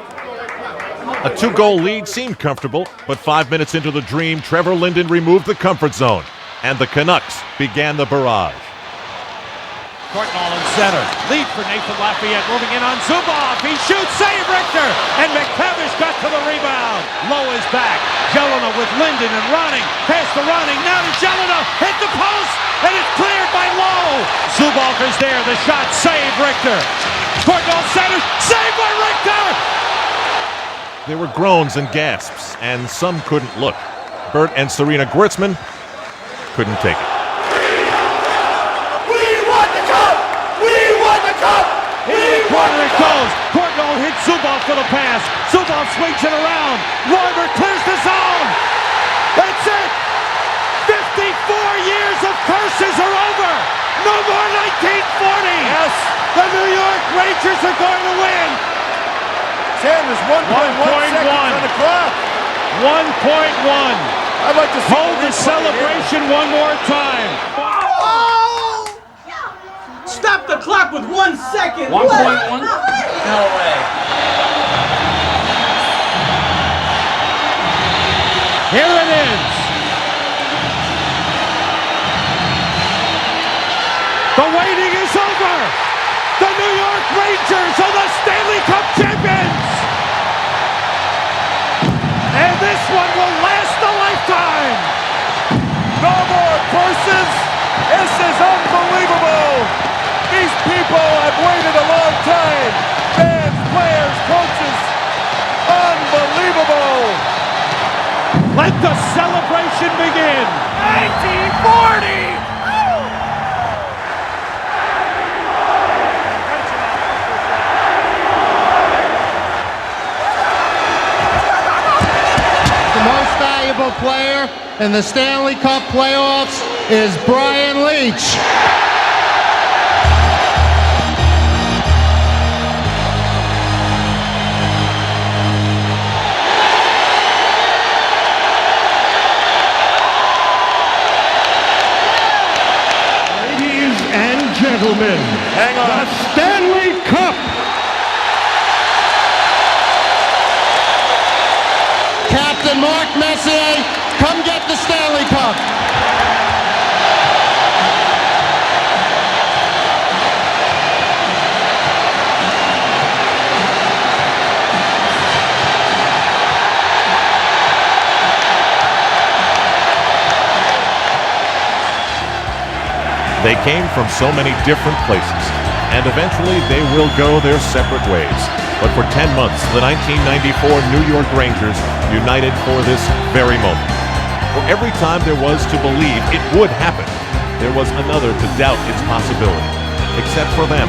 A 2-goal lead seemed comfortable, but 5 minutes into the dream, Trevor Linden removed the comfort zone, and the Canucks began the barrage. Courtnall in center. Lead for Nathan Lafayette, moving in on Zubov. He shoots, save Richter, and McTavish got to the rebound. Lowe is back. Jelena with Linden and Ronning. Pass to Ronning, now to Jelena. Hit the post, and it's cleared by Lowe. Zubov is there, the shot, save Richter. Courtnall centers, save by Richter! There were groans and gasps, and some couldn't look. Bert and Serena Gewurtzman couldn't take it. Into the corner it goes. Courtnall hits Zubov for the pass. Zubov swings it around. Roiber clears the zone. That's it. 54 years of curses are over. No more 1940. Yes. The New York Rangers are going to win. Sam, there's 1.1 seconds on the clock. 1.1. I'd like to hold the celebration one more time. Stop! stop the clock with 1 second. 1.1? No way. Here it is. The waiting is over. The New York Rangers are the Stanley Cup champions. And this one will last a lifetime. No more curses. This is unbelievable. These people have waited a long time. Fans, players, coaches. Unbelievable. Let the celebration begin. 1940. The most valuable player in the Stanley Cup playoffs is Brian Leetch. Ladies and gentlemen, hang on. The Stanley Cup. Captain Mark Messier, come get the Stanley Cup. They came from so many different places, and eventually they will go their separate ways. But for 10 months, the 1994 New York Rangers united for this very moment. For every time there was to believe it would happen, there was another to doubt its possibility. Except for them,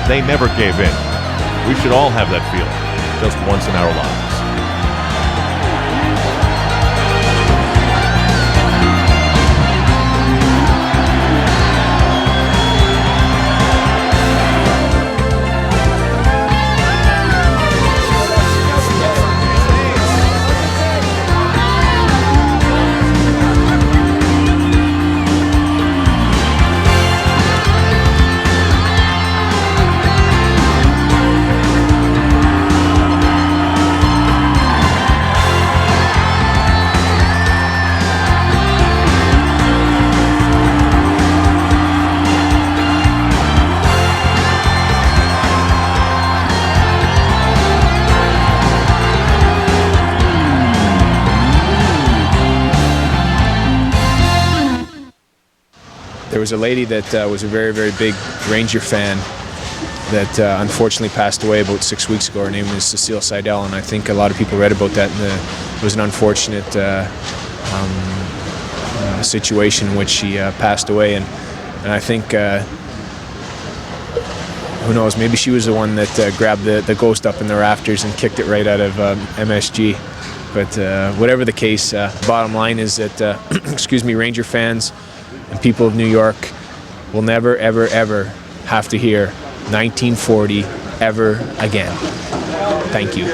they never gave in. We should all have that feeling, just once in our lives. There was a lady that was a very, very big Ranger fan that unfortunately passed away about 6 weeks ago. Her name is Cecile Seidel, and I think a lot of people read about that. And it was an unfortunate situation in which she passed away. And I think, who knows, maybe she was the one that grabbed the ghost up in the rafters and kicked it right out of MSG. But whatever the case, bottom line is that, excuse me, Ranger fans and people of New York will never, ever, ever have to hear 1940 ever again. Thank you.